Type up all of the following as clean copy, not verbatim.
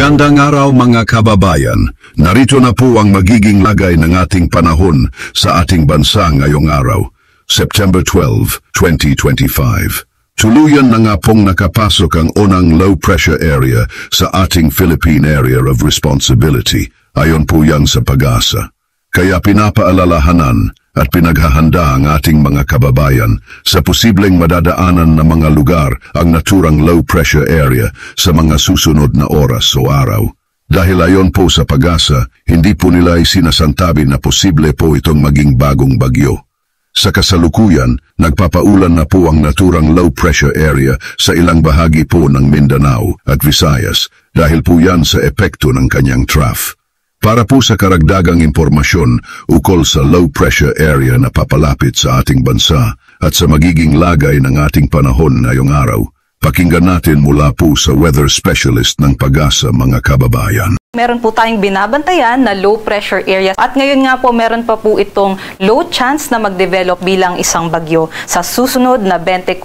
Magandang araw mga kababayan. Narito na po ang magiging lagay ng ating panahon sa ating bansa ngayong araw, September 12, 2025. Tuluyan na nga pong nakapasok ang unang low pressure area sa ating Philippine Area of Responsibility. Ayon po yan sa PAGASA. Kaya pinapaalalahanan at pinaghahanda ang ating mga kababayan sa posibleng madadaanan na mga lugar ang naturang low pressure area sa mga susunod na oras o araw. Dahil ayon po sa PAGASA, hindi po nila isinasantabi na posible po itong maging bagong bagyo. Sa kasalukuyan, nagpapaulan na po ang naturang low pressure area sa ilang bahagi po ng Mindanao at Visayas dahil po yan sa epekto ng kanyang trough. Para po sa karagdagang impormasyon ukol sa low pressure area na papalapit sa ating bansa at sa magiging lagay ng ating panahon ngayong araw, pakinggan natin mula po sa weather specialist ng PAGASA mga kababayan. Meron po tayong binabantayan na low pressure area at ngayon nga po meron pa po itong low chance na mag-develop bilang isang bagyo sa susunod na 24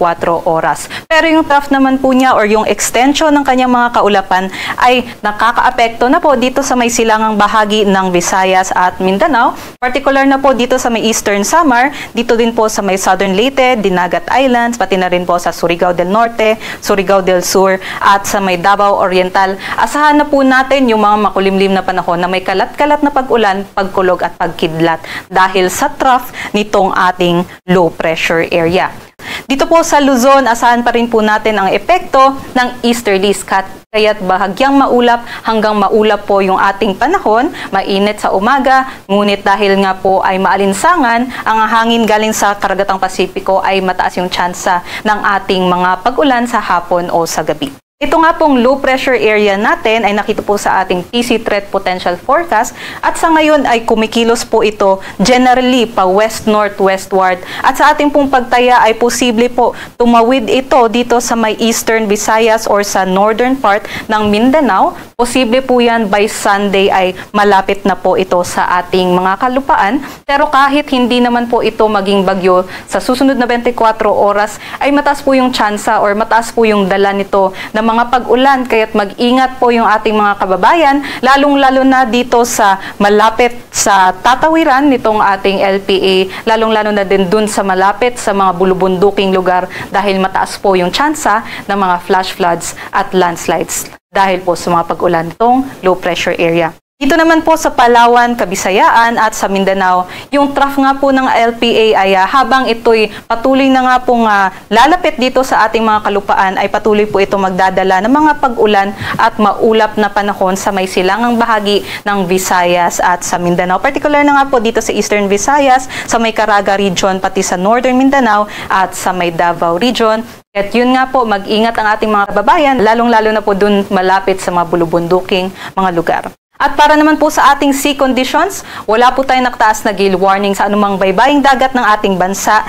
oras. Pero yung trough naman po niya or yung extension ng kanyang mga kaulapan ay nakakaapekto na po dito sa may silangang bahagi ng Visayas at Mindanao. Particular na po dito sa may Eastern Samar, dito din po sa may Southern Leyte, Dinagat Islands, pati na rin po sa Surigao del Norte, Surigao del Sur at sa may Davao Oriental. Asahan na po natin yung mga makulimlim na panahon na may kalat-kalat na pag-ulan, pagkulog at pagkidlat dahil sa trough nitong ating low pressure area. Dito po sa Luzon, asahan pa rin po natin ang epekto ng easterlies kaya't bahagyang maulap hanggang maulap po yung ating panahon, mainit sa umaga, ngunit dahil nga po ay maalinsangan, ang hangin galing sa karagatang Pasipiko ay mataas yung tsansa ng ating mga pag-ulan sa hapon o sa gabi. Ito nga pong low pressure area natin ay nakita po sa ating PC Threat Potential Forecast at sa ngayon ay kumikilos po ito generally pa west-northwestward at sa ating pong pagtaya ay posible po tumawid ito dito sa may Eastern Visayas or sa northern part ng Mindanao. Posible po yan by Sunday ay malapit na po ito sa ating mga kalupaan pero kahit hindi naman po ito maging bagyo sa susunod na 24 oras ay mataas po yung tsansa or mataas po yung dala nito na mga pag-ulan, kaya't mag-ingat po yung ating mga kababayan, lalong-lalo na dito sa malapit sa tatawiran nitong ating LPA, lalong-lalo na din dun sa malapit sa mga bulubunduking lugar dahil mataas po yung tsansa ng mga flash floods at landslides dahil po sa mga pag-ulan nitong low pressure area. Dito naman po sa Palawan, Kabisayaan at sa Mindanao, yung trough nga po ng LPA ay habang ito'y patuloy na nga pong lalapit dito sa ating mga kalupaan ay patuloy po ito magdadala ng mga pag-ulan at maulap na panahon sa may silangang bahagi ng Visayas at sa Mindanao. Particular na nga po dito sa Eastern Visayas, sa may Caraga region, pati sa Northern Mindanao at sa may Davao region. At yun nga po, mag-ingat ang ating mga kababayan, lalong-lalo na po dun malapit sa mga bulubunduking mga lugar. At para naman po sa ating sea conditions, wala po tayong nakataas na gale warning sa anumang baybaying dagat ng ating bansa.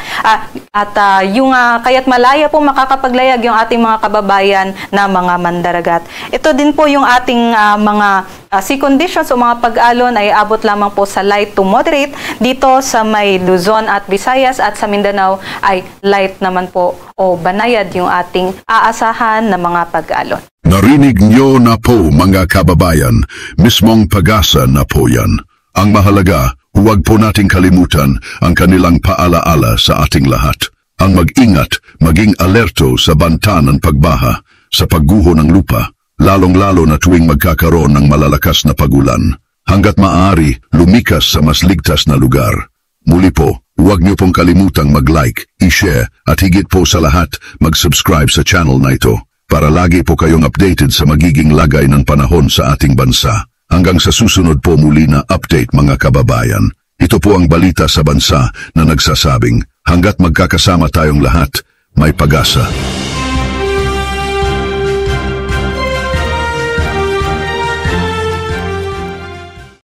Kaya't malaya po makakapaglayag yung ating mga kababayan na mga mandaragat. Ito din po yung ating mga sea conditions o mga pag-alon ay abot lamang po sa light to moderate. Dito sa may Luzon at Visayas at sa Mindanao ay light naman po o banayad yung ating aasahan na mga pag-alon. Narinig nyo na po mga kababayan, mismong PAGASA na po yan. Ang mahalaga, huwag po nating kalimutan ang kanilang paalaala sa ating lahat. Ang mag-ingat, maging alerto sa banta ng pagbaha, sa pagguho ng lupa, lalong-lalo na tuwing magkakaroon ng malalakas na pagulan. Hanggat maaari, lumikas sa mas ligtas na lugar. Muli po, huwag nyo pong kalimutang mag-like, i-share at higit po sa lahat, mag-subscribe sa channel na ito para lagi po kayong updated sa magiging lagay ng panahon sa ating bansa. Hanggang sa susunod po muli na update mga kababayan. Ito po ang balita sa bansa na nagsasabing, hanggat magkakasama tayong lahat, may PAGASA.